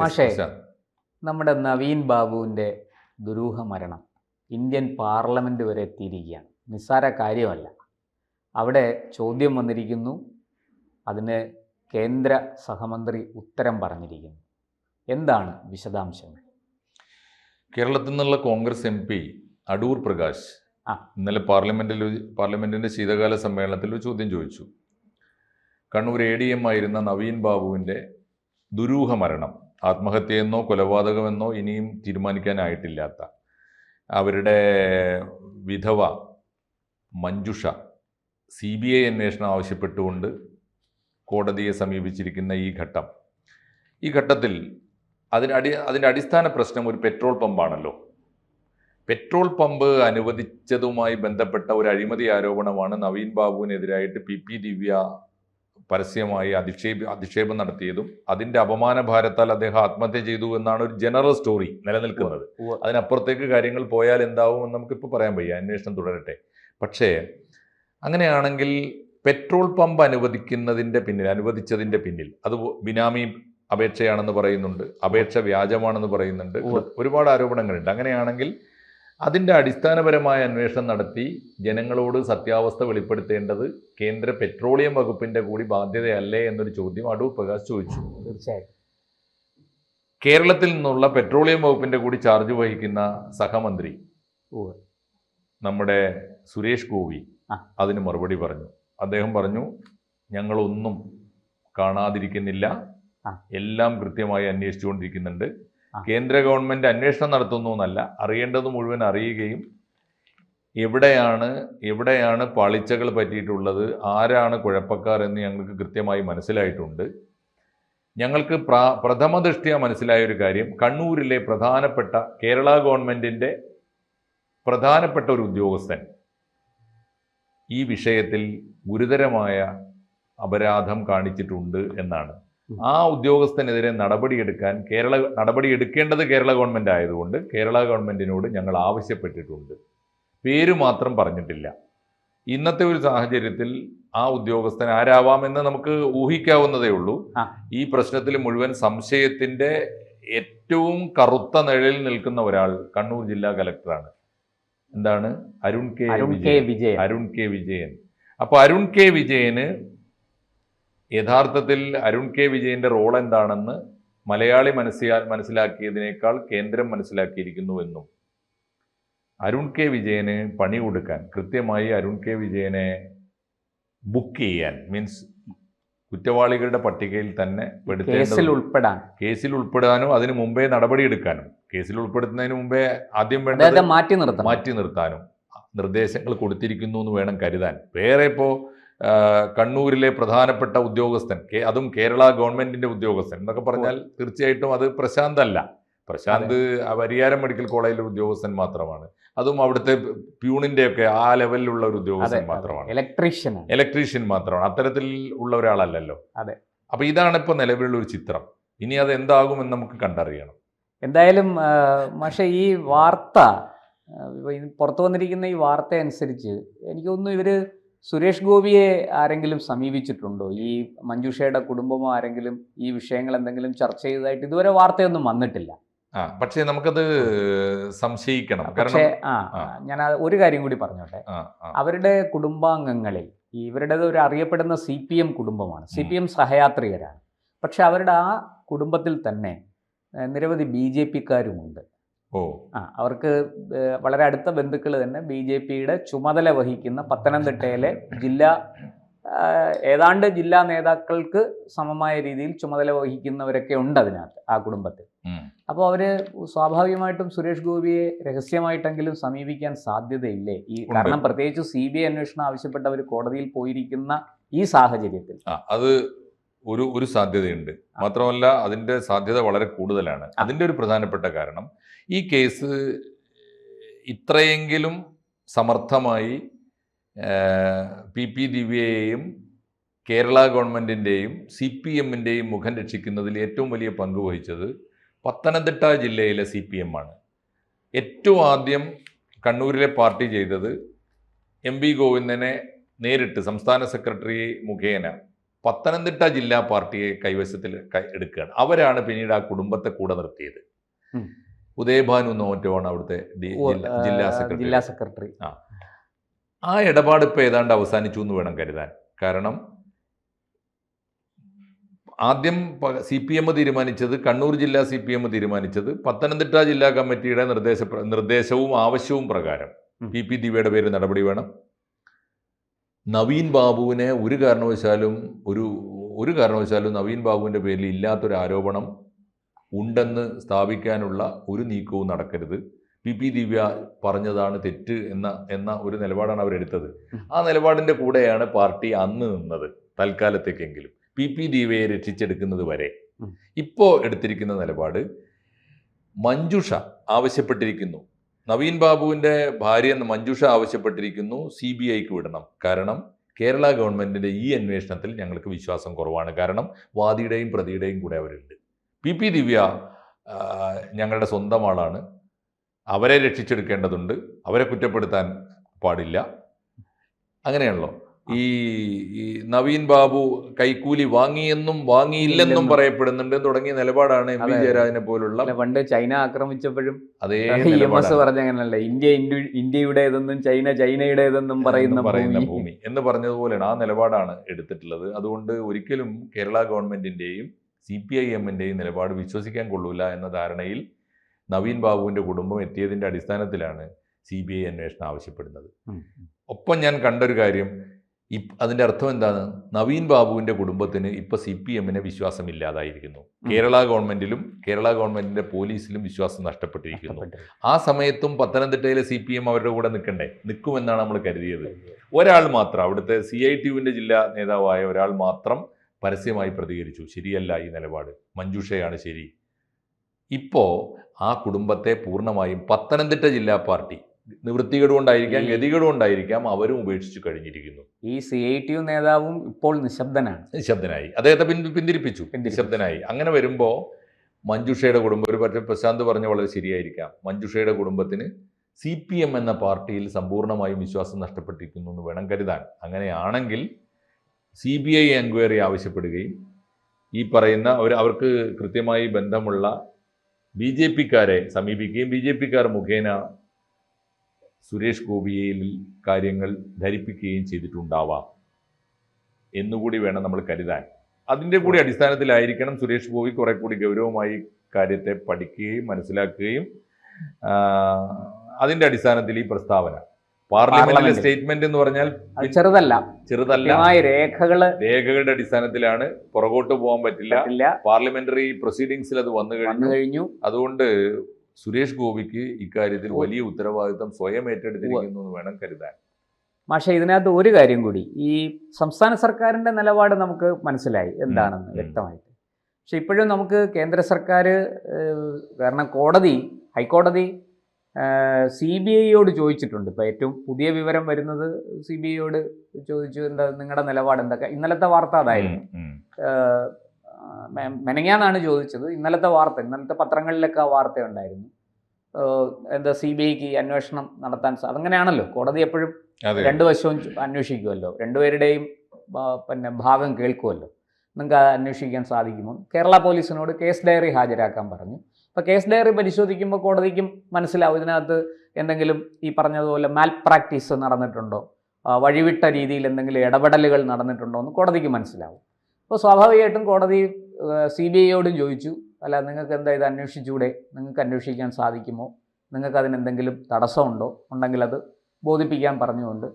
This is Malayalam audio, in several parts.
മാഷേ, നമ്മുടെ നവീൻ ബാബുവിൻ്റെ ദുരൂഹ മരണം ഇന്ത്യൻ പാർലമെൻറ്റ് വരെ എത്തിയിരിക്കുകയാണ്. നിസ്സാര കാര്യമല്ല. അവിടെ ചോദ്യം വന്നിരിക്കുന്നു, അതിന് കേന്ദ്ര സഹമന്ത്രി ഉത്തരം പറഞ്ഞിരിക്കുന്നു. എന്താണ് വിശദാംശങ്ങൾ? കേരളത്തിൽ നിന്നുള്ള കോൺഗ്രസ് MP അടൂർ പ്രകാശ് ഇന്നലെ പാർലമെന്റിന്റെ ശീതകാല സമ്മേളനത്തിൽ ഒരു ചോദ്യം ചോദിച്ചു. കണ്ണൂർ ADM ആയിരുന്ന നവീൻ ബാബുവിൻ്റെ ദുരൂഹ മരണം, ആത്മഹത്യയെന്നോ കൊലപാതകമെന്നോ ഇനിയും തീരുമാനിക്കാനായിട്ടില്ലാത്ത അവരുടെ വിധവ മഞ്ജുഷ CBI അന്വേഷണം ആവശ്യപ്പെട്ടുകൊണ്ട് കോടതിയെ സമീപിച്ചിരിക്കുന്ന ഈ ഘട്ടത്തിൽ അതിൻ്റെ അടിസ്ഥാന പ്രശ്നം ഒരു പെട്രോൾ പമ്പാണല്ലോ. പെട്രോൾ പമ്പ് അനുവദിച്ചതുമായി ബന്ധപ്പെട്ട ഒരു അഴിമതി ആരോപണമാണ് നവീൻ ബാബുവിനെതിരായിട്ട് PP ദിവ്യ പരസ്യമായി അധിക്ഷേപം നടത്തിയതും അതിൻ്റെ അപമാന ഭാരത്താൽ അദ്ദേഹം ആത്മഹത്യ ചെയ്തു എന്നാണ് ഒരു ജനറൽ സ്റ്റോറി നിലനിൽക്കുന്നത്. അതിനപ്പുറത്തേക്ക് കാര്യങ്ങൾ പോയാൽ എന്താവുമെന്ന് നമുക്കിപ്പോൾ പറയാൻ വയ്യ, അന്വേഷണം തുടരട്ടെ. പക്ഷേ അങ്ങനെയാണെങ്കിൽ പെട്രോൾ പമ്പ് അനുവദിച്ചതിൻ്റെ പിന്നിൽ അത് ബിനാമി അപേക്ഷയാണെന്ന് പറയുന്നുണ്ട്, അപേക്ഷ വ്യാജമാണെന്ന് പറയുന്നുണ്ട്, ഒരുപാട് ആരോപണങ്ങളുണ്ട്. അങ്ങനെയാണെങ്കിൽ അതിൻ്റെ അടിസ്ഥാനപരമായ അന്വേഷണം നടത്തി ജനങ്ങളോട് സത്യാവസ്ഥ വെളിപ്പെടുത്തേണ്ടത് കേന്ദ്ര പെട്രോളിയം വകുപ്പിൻ്റെ കൂടി ബാധ്യതയല്ലേ എന്നൊരു ചോദ്യം അടൂർ പ്രകാശ് ചോദിച്ചു. തീർച്ചയായും കേരളത്തിൽ നിന്നുള്ള പെട്രോളിയം വകുപ്പിൻ്റെ കൂടി ചാർജ് വഹിക്കുന്ന സഹമന്ത്രി നമ്മുടെ സുരേഷ് ഗോപി അതിന് മറുപടി പറഞ്ഞു. അദ്ദേഹം പറഞ്ഞു, ഞങ്ങളൊന്നും കാണാതിരിക്കുന്നില്ല, എല്ലാം കൃത്യമായി അന്വേഷിച്ചുകൊണ്ടിരിക്കുന്നുണ്ട്. കേന്ദ്ര ഗവൺമെൻറ് അന്വേഷണം നടത്തുന്നു എന്നല്ല, അറിയേണ്ടത് മുഴുവൻ അറിയുകയും എവിടെയാണ് പാളിച്ചകൾ പറ്റിയിട്ടുള്ളത്, ആരാണ് കുഴപ്പക്കാർ എന്ന് ഞങ്ങൾക്ക് കൃത്യമായി മനസ്സിലായിട്ടുണ്ട്. ഞങ്ങൾക്ക് പ്രഥമ ദൃഷ്ട്യാ മനസ്സിലായ ഒരു കാര്യം, കണ്ണൂരിലെ കേരള ഗവൺമെൻറ്റിൻ്റെ പ്രധാനപ്പെട്ട ഒരു ഉദ്യോഗസ്ഥൻ ഈ വിഷയത്തിൽ ഗുരുതരമായ അപരാധം കാണിച്ചിട്ടുണ്ട് എന്നാണ്. ആ ഉദ്യോഗസ്ഥനെതിരെ നടപടിയെടുക്കേണ്ടത് കേരള ഗവൺമെൻറ് ആയതുകൊണ്ട് കേരള ഗവൺമെൻറ്റിനോട് ഞങ്ങൾ ആവശ്യപ്പെട്ടിട്ടുണ്ട്. പേര് മാത്രം പറഞ്ഞിട്ടില്ല. ഇന്നത്തെ ഒരു സാഹചര്യത്തിൽ ആ ഉദ്യോഗസ്ഥൻ ആരാവാമെന്ന് നമുക്ക് ഊഹിക്കാവുന്നതേ ഉള്ളൂ. ഈ പ്രശ്നത്തിൽ മുഴുവൻ സംശയത്തിൻ്റെ ഏറ്റവും കറുത്ത നിഴലിൽ നിൽക്കുന്ന ഒരാൾ കണ്ണൂർ ജില്ലാ കലക്ടറാണ്. എന്താണ്? അരുൺ കെ വിജയൻ. അപ്പോൾ അരുൺ കെ വിജയന് യഥാർത്ഥത്തിൽ അരുൺ കെ വിജയന്റെ റോൾ എന്താണെന്ന് മലയാളി മനസ്സിലാക്കിയതിനേക്കാൾ കേന്ദ്രം മനസ്സിലാക്കിയിരിക്കുന്നുവെന്നും അരുൺ കെ വിജയന് പണി കൊടുക്കാൻ, കൃത്യമായി അരുൺ കെ വിജയനെ ബുക്ക് ചെയ്യാൻ, മീൻസ് കുറ്റവാളികളുടെ പട്ടികയിൽ തന്നെ കേസിൽ ഉൾപ്പെടാനും അതിനു മുമ്പേ നടപടിയെടുക്കാനും, കേസിൽ ഉൾപ്പെടുത്തുന്നതിന് മുമ്പേ ആദ്യം വേണ്ടത് മാറ്റി നിർത്താനും നിർദ്ദേശങ്ങൾ കൊടുത്തിരിക്കുന്നു എന്ന് വേണം കരുതാൻ. വേറെ ഇപ്പോൾ കണ്ണൂരിലെ പ്രധാനപ്പെട്ട ഉദ്യോഗസ്ഥൻ, അതും കേരള ഗവൺമെന്റിന്റെ ഉദ്യോഗസ്ഥൻ എന്നൊക്കെ പറഞ്ഞാൽ തീർച്ചയായിട്ടും അത് പ്രശാന്ത് പരിയാരം മെഡിക്കൽ കോളേജിലെ ഉദ്യോഗസ്ഥൻ മാത്രമാണ്. അതും അവിടുത്തെ പ്യൂണിന്റെ ഒക്കെ ആ ലെവലിലുള്ള ഒരു ഉദ്യോഗസ്ഥൻ മാത്രമാണ്, ഇലക്ട്രീഷ്യൻ മാത്രമാണ്, അത്തരത്തിൽ ഉള്ള ഒരാളല്ലല്ലോ. അപ്പൊ ഇതാണ് ഇപ്പൊ നിലവിലുള്ള ഒരു ചിത്രം. ഇനി അത് എന്താകുമെന്ന് നമുക്ക് കണ്ടറിയണം. എന്തായാലും പക്ഷേ ഈ വാർത്ത പുറത്തു വന്നിരിക്കുന്ന ഈ വാർത്ത അനുസരിച്ച് എനിക്ക് തോന്നുന്നു ഇവര് സുരേഷ് ഗോപിയെ ആരെങ്കിലും സമീപിച്ചിട്ടുണ്ടോ? ഈ മഞ്ജുഷയുടെ കുടുംബമോ ആരെങ്കിലും ഈ വിഷയങ്ങൾ എന്തെങ്കിലും ചർച്ച ചെയ്തതായിട്ട് ഇതുവരെ വാർത്തയൊന്നും വന്നിട്ടില്ല. പക്ഷേ നമുക്കത് സംശയിക്കണം. പക്ഷേ ഞാൻ ഒരു കാര്യം കൂടി പറഞ്ഞോട്ടെ. അവരുടെ കുടുംബാംഗങ്ങളിൽ ഇവരുടേത് ഒരു അറിയപ്പെടുന്ന CPM കുടുംബമാണ്, CPM സഹയാത്രികരാണ്. പക്ഷെ അവരുടെ ആ കുടുംബത്തിൽ തന്നെ നിരവധി BJP-ക്കാരുമുണ്ട്. അവർക്ക് വളരെ അടുത്ത ബന്ധുക്കൾ തന്നെ BJP-യുടെ ചുമതല വഹിക്കുന്ന പത്തനംതിട്ടയിലെ ഏതാണ്ട് ജില്ലാ നേതാക്കൾക്ക് സമമായ രീതിയിൽ ചുമതല വഹിക്കുന്നവരൊക്കെ ഉണ്ട് അതിനകത്ത്, ആ കുടുംബത്തിൽ. അപ്പോൾ അവര് സ്വാഭാവികമായിട്ടും സുരേഷ് ഗോപിയെ രഹസ്യമായിട്ടെങ്കിലും സമീപിക്കാൻ സാധ്യതയില്ലേ? കാരണം പ്രത്യേകിച്ച് CBI അന്വേഷണം ആവശ്യപ്പെട്ടവർ കോടതിയിൽ പോയിരിക്കുന്ന ഈ സാഹചര്യത്തിൽ അത് ഒരു സാധ്യതയുണ്ട്. മാത്രമല്ല അതിൻ്റെ സാധ്യത വളരെ കൂടുതലാണ്. അതിൻ്റെ ഒരു പ്രധാനപ്പെട്ട കാരണം, ഈ കേസ് ഇത്രയെങ്കിലും സമർത്ഥമായി PP ദിവ്യയെയും കേരള ഗവൺമെൻറ്റിൻ്റെയും CPM-ൻ്റെയും മുഖം രക്ഷിക്കുന്നതിൽ ഏറ്റവും വലിയ പങ്ക് വഹിച്ചത് പത്തനംതിട്ട ജില്ലയിലെ CPM ആണ്. ഏറ്റവും ആദ്യം കണ്ണൂരിലെ പാർട്ടി ചെയ്തത് MV ഗോവിന്ദനെ നേരിട്ട് സംസ്ഥാന സെക്രട്ടറി മുഖേന പത്തനംതിട്ട ജില്ലാ പാർട്ടിയെ കൈവശത്തിൽ എടുക്കുകയാണ്. അവരാണ് പിന്നീട് ആ കുടുംബത്തെ കൂടെ നിർത്തിയത്. ഉദയഭാനു നോറ്റമാണ് അവിടുത്തെ ജില്ലാ സെക്രട്ടറി. ആ ഇടപാട് ഇപ്പോൾ ഏതാണ്ട് അവസാനിച്ചു എന്ന് വേണം കരുതാൻ. കാരണം ആദ്യം CPM തീരുമാനിച്ചത്, കണ്ണൂർ ജില്ലാ CPM തീരുമാനിച്ചത് പത്തനംതിട്ട ജില്ലാ കമ്മിറ്റിയുടെ നിർദ്ദേശവും ആവശ്യവും പ്രകാരം PP ദിവ്യയുടെ പേരിൽ നടപടി വേണം. നവീൻ ബാബുവിനെ ഒരു കാരണവശാലും നവീൻ ബാബുവിൻ്റെ പേരിൽ ഇല്ലാത്തൊരു ആരോപണം ഉണ്ടെന്ന് സ്ഥാപിക്കാനുള്ള ഒരു നീക്കവും നടക്കരുത്. PP ദിവ്യ പറഞ്ഞതാണ് തെറ്റ് എന്ന ഒരു നിലപാടാണ് അവരെടുത്തത്. ആ നിലപാടിൻ്റെ കൂടെയാണ് പാർട്ടി അന്ന് നിന്നത്, തൽക്കാലത്തേക്കെങ്കിലും PP ദിവ്യയെ രക്ഷിച്ചെടുക്കുന്നത് വരെ. ഇപ്പോൾ എടുത്തിരിക്കുന്ന നിലപാട്, മഞ്ജുഷ ആവശ്യപ്പെട്ടിരിക്കുന്നു, നവീൻ ബാബുവിൻ്റെ ഭാര്യ മഞ്ജുഷ ആവശ്യപ്പെട്ടിരിക്കുന്നു CBIക്ക് വിടണം. കാരണം കേരള ഗവൺമെൻറ്റിൻ്റെ ഈ അന്വേഷണത്തിൽ ഞങ്ങൾക്ക് വിശ്വാസം കുറവാണ്. കാരണം വാദിയുടെയും പ്രതിയുടെയും കൂടെ അവരുണ്ട്. PP ദിവ്യ ഞങ്ങളുടെ സ്വന്തം ആളാണ്, അവരെ രക്ഷിച്ചെടുക്കേണ്ടതുണ്ട്, അവരെ കുറ്റപ്പെടുത്താൻ പാടില്ല. അങ്ങനെയാണല്ലോ. ഈ നവീൻ ബാബു കൈക്കൂലി വാങ്ങിയെന്നും വാങ്ങിയില്ലെന്നും പറയപ്പെടുന്നുണ്ട് തുടങ്ങിയ നിലപാടാണ് MV ജയരാജനെ പോലുള്ള. പണ്ട് ചൈന ആക്രമിച്ചപ്പോഴും അതേ പറഞ്ഞങ്ങനല്ലേ, ഇന്ത്യയുടേതെന്നും ചൈനയുടേതെന്നും പറയുന്ന ഭൂമി എന്ന് പറഞ്ഞതുപോലെയാണ്. ആ നിലപാടാണ് എടുത്തിട്ടുള്ളത്. അതുകൊണ്ട് ഒരിക്കലും കേരള ഗവൺമെന്റിന്റെയും CPIMന്റെയും നിലപാട് വിശ്വസിക്കാൻ കൊള്ളൂല എന്ന ധാരണയിൽ നവീൻ ബാബുവിന്റെ കുടുംബം എത്തിയതിന്റെ അടിസ്ഥാനത്തിലാണ് CBI അന്വേഷണം ആവശ്യപ്പെടുന്നത്. ഒപ്പം ഞാൻ കണ്ടൊരു കാര്യം, അതിൻ്റെ അർത്ഥം എന്താണ്? നവീൻ ബാബുവിൻ്റെ കുടുംബത്തിന് ഇപ്പോൾ CPMനെ വിശ്വാസമില്ലാതായിരിക്കുന്നു. കേരള ഗവൺമെൻറ്റിലും കേരള ഗവൺമെൻറ്റിൻ്റെ പോലീസിലും വിശ്വാസം നഷ്ടപ്പെട്ടിരിക്കുന്നു. ആ സമയത്തും പത്തനംതിട്ടയിലെ CPM അവരുടെ കൂടെ നിൽക്കുമെന്നാണ് നമ്മൾ കരുതിയത്. ഒരാൾ മാത്രം, അവിടുത്തെ CITUവിൻ്റെ ജില്ലാ നേതാവായ ഒരാൾ മാത്രം പരസ്യമായി പ്രതികരിച്ചു, ശരിയല്ല ഈ നിലപാട്, മഞ്ജുഷയാണ് ശരി. ഇപ്പോൾ ആ കുടുംബത്തെ പൂർണ്ണമായും പത്തനംതിട്ട ജില്ലാ പാർട്ടി നിവൃത്തികേടുകൊണ്ടായിരിക്കാം, ഗതികേടുകൊണ്ടായിരിക്കാം, അവരും ഉപേക്ഷിച്ചു കഴിഞ്ഞിരിക്കുന്നു. ഈ CITU നേതാവും ഇപ്പോൾ നിശബ്ദനായി. അദ്ദേഹത്തെ പിന്തിരിപ്പിച്ചു, നിശബ്ദനായി. അങ്ങനെ വരുമ്പോൾ മഞ്ജുഷയുടെ കുടുംബം, ഒരു പക്ഷേ പ്രശാന്ത് പറഞ്ഞ വളരെ ശരിയായിരിക്കാം, മഞ്ജുഷയുടെ കുടുംബത്തിന് CPM എന്ന പാർട്ടിയിൽ സമ്പൂർണ്ണമായും വിശ്വാസം നഷ്ടപ്പെട്ടിരിക്കുന്നു എന്ന് വേണം കരുതാൻ. അങ്ങനെയാണെങ്കിൽ CBI എൻക്വയറി ആവശ്യപ്പെടുകയും ഈ പറയുന്ന അവർക്ക് കൃത്യമായി ബന്ധമുള്ള BJPക്കാരെ സമീപിക്കുകയും BJPക്കാർ മുഖേന സുരേഷ് ഗോപിയിൽ കാര്യങ്ങൾ ധരിപ്പിക്കുകയും ചെയ്തിട്ടുണ്ടാവാം എന്നുകൂടി വേണം നമ്മൾ കരുതാൻ. അതിൻ്റെ കൂടി അടിസ്ഥാനത്തിലായിരിക്കണം സുരേഷ് ഗോപി കുറെ കൂടി ഗൗരവമായി കാര്യത്തെ പഠിക്കുകയും മനസ്സിലാക്കുകയും അതിൻ്റെ അടിസ്ഥാനത്തിൽ ഈ പ്രസ്താവന, പാർലമെന്റിലെ സ്റ്റേറ്റ്മെന്റ് എന്ന് പറഞ്ഞാൽ ചെറുതല്ല, രേഖകളുടെ അടിസ്ഥാനത്തിലാണ്, പുറകോട്ട് പോകാൻ പറ്റില്ല. പാർലമെന്ററി പ്രൊസീഡിങ്സിൽ അത് വന്നു കഴിഞ്ഞു. അതുകൊണ്ട് സുരേഷ് ഗോപിക്ക് ഇക്കാര്യത്തിൽ വലിയ ഉത്തരവാദിത്തം സ്വയം ഏറ്റെടുത്തിരിക്കുന്നു എന്ന് വേണം കരുതാൻ. പക്ഷേ ഇതിനകത്ത് ഒരു കാര്യം കൂടി, ഈ സംസ്ഥാന സർക്കാരിൻ്റെ നിലപാട് നമുക്ക് മനസ്സിലായി എന്താണെന്ന് വ്യക്തമായിട്ട്. പക്ഷെ ഇപ്പോഴും നമുക്ക് കേന്ദ്ര സർക്കാർ, കാരണം ഹൈക്കോടതി CBIയോട് ചോദിച്ചിട്ടുണ്ട്. ഇപ്പോൾ ഏറ്റവും പുതിയ വിവരം വരുന്നത്, CBIയോട് ചോദിച്ചു, എന്താ നിങ്ങളുടെ നിലപാട് എന്തൊക്കെ. ഇന്നലത്തെ വാർത്ത അതായിരുന്നു. മെനങ്ങാന്നാണ് ചോദിച്ചത്. ഇന്നലത്തെ പത്രങ്ങളിലൊക്കെ ആ വാർത്ത ഉണ്ടായിരുന്നു. എന്താ CBIക്ക് അന്വേഷണം നടത്താൻ അതങ്ങനെയാണല്ലോ, കോടതി എപ്പോഴും രണ്ടു വശവും അന്വേഷിക്കുമല്ലോ, രണ്ടുപേരുടെയും ഭാഗം കേൾക്കുമല്ലോ. നിങ്ങൾക്ക് അന്വേഷിക്കാൻ സാധിക്കുമോ? കേരള പോലീസിനോട് കേസ് ഡയറി ഹാജരാക്കാൻ പറഞ്ഞു. അപ്പോൾ കേസ് ഡയറി പരിശോധിക്കുമ്പോൾ കോടതിക്കും മനസ്സിലാവും ഇതിനകത്ത് എന്തെങ്കിലും ഈ പറഞ്ഞതുപോലെ മാൽ പ്രാക്ടീസ് നടന്നിട്ടുണ്ടോ, വഴിവിട്ട രീതിയിൽ എന്തെങ്കിലും ഇടപെടലുകൾ നടന്നിട്ടുണ്ടോ എന്ന് കോടതിക്ക് മനസ്സിലാവും. അപ്പോൾ സ്വാഭാവികമായിട്ടും കോടതി CBIയോടും ചോദിച്ചു, അല്ല നിങ്ങൾക്ക് എന്താ ഇത് അന്വേഷിച്ചുകൂടെ, നിങ്ങൾക്ക് അന്വേഷിക്കാൻ സാധിക്കുമോ, നിങ്ങൾക്ക് അതിനെന്തെങ്കിലും തടസ്സമുണ്ടോ, ഉണ്ടെങ്കിൽ അത് ബോധിപ്പിക്കാൻ പറഞ്ഞുകൊണ്ട്.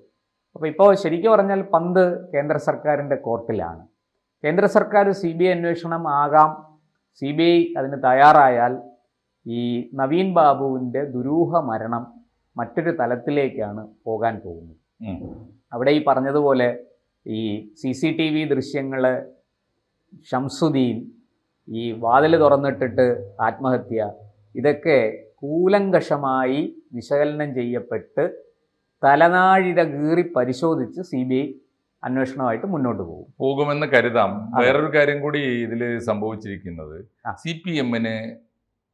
അപ്പോൾ ഇപ്പോൾ ശരിക്കും പറഞ്ഞാൽ പന്ത് കേന്ദ്ര സർക്കാരിൻ്റെ കോർട്ടിലാണ്. കേന്ദ്ര സർക്കാർ CBI അന്വേഷണം ആകാം, CBI അതിന് തയ്യാറായാൽ ഈ നവീൻ ബാബുവിൻ്റെ ദുരൂഹ മരണം മറ്റൊരു തലത്തിലേക്കാണ് പോകാൻ പോകുന്നത്. അവിടെ ഈ പറഞ്ഞതുപോലെ ഈ CCTV ദൃശ്യങ്ങൾ, ഷംസുദ്ദീൻ ഈ വാതിൽ തുറന്നിട്ടിട്ട് ആത്മഹത്യ, ഇതൊക്കെ കൂലങ്കഷമായി വിശകലനം ചെയ്യപ്പെട്ട് തലനാഴിക കീറി പരിശോധിച്ച് CBI അന്വേഷണമായിട്ട് മുന്നോട്ട് പോകുമെന്ന് കരുതാം. വേറൊരു കാര്യം കൂടി ഇതിൽ സംഭവിച്ചിരിക്കുന്നത്, CPMന്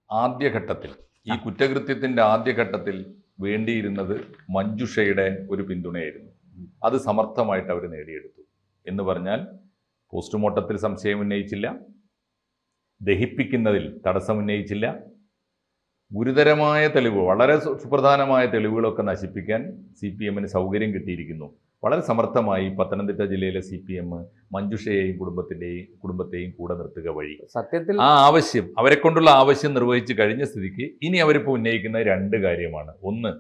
ആദ്യഘട്ടത്തിൽ, ഈ കുറ്റകൃത്യത്തിൻ്റെ ആദ്യഘട്ടത്തിൽ വേണ്ടിയിരുന്നത് മഞ്ജുഷയുടെ ഒരു പിന്തുണയായിരുന്നു. അത് സമർത്ഥമായിട്ട് അവർ നേടിയെടുത്തു. എന്ന് പറഞ്ഞാൽ പോസ്റ്റ്മോർട്ടത്തിൽ സംശയം ഉന്നയിച്ചില്ല, ദഹിപ്പിക്കുന്നതിൽ തടസ്സമുന്നയിച്ചില്ല. ഗുരുതരമായ തെളിവ്, വളരെ സുപ്രധാനമായ തെളിവുകളൊക്കെ നശിപ്പിക്കാൻ CPM-ന് സൗകര്യം കിട്ടിയിരിക്കുന്നു. വളരെ സമർത്ഥമായി പത്തനംതിട്ട ജില്ലയിലെ CPM മഞ്ജുഷയെയും കുടുംബത്തെയും കൂടെ നിർത്തുക വഴി സത്യത്തിൽ ആ ആവശ്യം, അവരെ കൊണ്ടുള്ള ആവശ്യം നിർവഹിച്ച് കഴിഞ്ഞ സ്ഥിതിക്ക് ഇനി അവരിപ്പോൾ ഉന്നയിക്കുന്ന 2 കാര്യമാണ്. ഒന്ന്,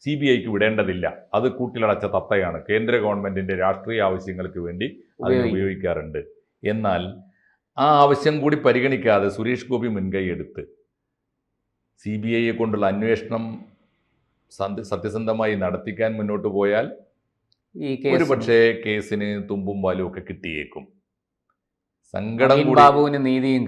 CBIക്ക് വിടേണ്ടതില്ല, അത് കൂട്ടിലടച്ച തത്തയാണ്, കേന്ദ്ര ഗവൺമെന്റിന്റെ രാഷ്ട്രീയ ആവശ്യങ്ങൾക്ക് വേണ്ടി അത് ഉപയോഗിക്കാറുണ്ട്. എന്നാൽ ആ ആവശ്യം കൂടി പരിഗണിക്കാതെ സുരേഷ് ഗോപി മുൻകൈ എടുത്ത് CBIയെ കൊണ്ടുള്ള അന്വേഷണം സത്യസന്ധമായി നടത്തിക്കാൻ മുന്നോട്ട് പോയാൽ ഒരു പക്ഷേ കേസിന് തുമ്പും പാലും ഒക്കെ കിട്ടിയേക്കും. സങ്കടം കൂടി ബാബുവിന് നീതിയും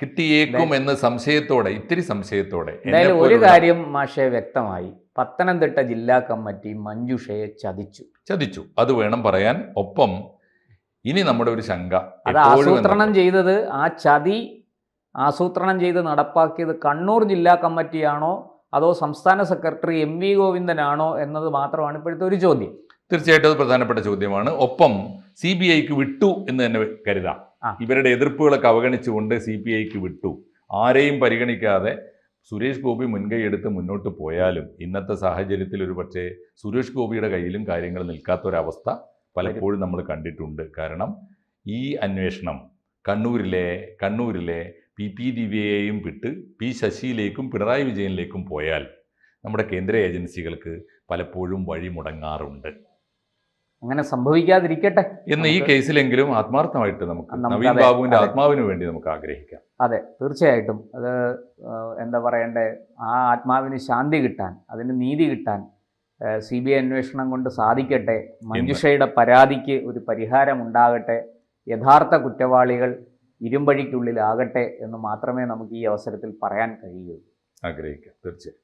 കിട്ടിയേക്കും എന്ന സംശയത്തോടെ, ഇത്തിരി സംശയത്തോടെ. എന്തായാലും ഒരു കാര്യം മാഷെ വ്യക്തമായി, പത്തനംതിട്ട ജില്ലാ കമ്മിറ്റി മഞ്ജുഷയെ ചതിച്ചു. അത് വേണം പറയാൻ. ഒപ്പം ഇനി നമ്മുടെ ഒരു ശങ്ക, അത് ആസൂത്രണം ചെയ്തത്, ആ ചതി ആസൂത്രണം ചെയ്ത് നടപ്പാക്കിയത് കണ്ണൂർ ജില്ലാ കമ്മിറ്റിയാണോ അതോ സംസ്ഥാന സെക്രട്ടറി MV ഗോവിന്ദനാണോ എന്നത് മാത്രമാണ് ഇപ്പോഴത്തെ ഒരു ചോദ്യം. തീർച്ചയായിട്ടും അത് പ്രധാനപ്പെട്ട ചോദ്യമാണ്. ഒപ്പം CBIക്ക് വിട്ടു എന്ന് തന്നെ കരുതാം. ഇവരുടെ എതിർപ്പുകളൊക്കെ അവഗണിച്ചുകൊണ്ട് CBIക്ക് വിട്ടു. ആരെയും പരിഗണിക്കാതെ സുരേഷ് ഗോപി മുൻകൈ എടുത്ത് മുന്നോട്ട് പോയാലും ഇന്നത്തെ സാഹചര്യത്തിൽ ഒരു പക്ഷേ സുരേഷ് ഗോപിയുടെ കയ്യിലും കാര്യങ്ങൾ നിൽക്കാത്തൊരവസ്ഥ പലപ്പോഴും നമ്മൾ കണ്ടിട്ടുണ്ട്. കാരണം ഈ അന്വേഷണം കണ്ണൂരിലെ PP ദിവ്യയെയും വിട്ട് P ശശിയിലേക്കും പിണറായി വിജയനിലേക്കും പോയാൽ നമ്മുടെ കേന്ദ്ര ഏജൻസികൾക്ക് പലപ്പോഴും വഴി മുടങ്ങാറുണ്ട്. അങ്ങനെ സംഭവിക്കാതിരിക്കട്ടെ എന്ന് ഈ കേസിലെങ്കിലും ആത്മാർത്ഥമായിട്ട് നമുക്ക് നവീൻ ബാബുവിൻ്റെ ആത്മാവിന് വേണ്ടി നമുക്ക് ആഗ്രഹിക്കാം. അതെ, തീർച്ചയായിട്ടും. അത് എന്താ പറയണ്ടേ, ആ ആത്മാവിന് ശാന്തി കിട്ടാൻ, അതിന് നീതി കിട്ടാൻ CBI അന്വേഷണം കൊണ്ട് സാധിക്കട്ടെ. മഞ്ജുഷയുടെ പരാതിക്ക് ഒരു പരിഹാരം ഉണ്ടാകട്ടെ. യഥാർത്ഥ കുറ്റവാളികൾ ഇരുമ്പഴിക്കുള്ളിലാകട്ടെ എന്ന് മാത്രമേ നമുക്ക് ഈ അവസരത്തിൽ പറയാൻ കഴിയൂ. ആഗ്രഹിക്കാം. തീർച്ചയായും.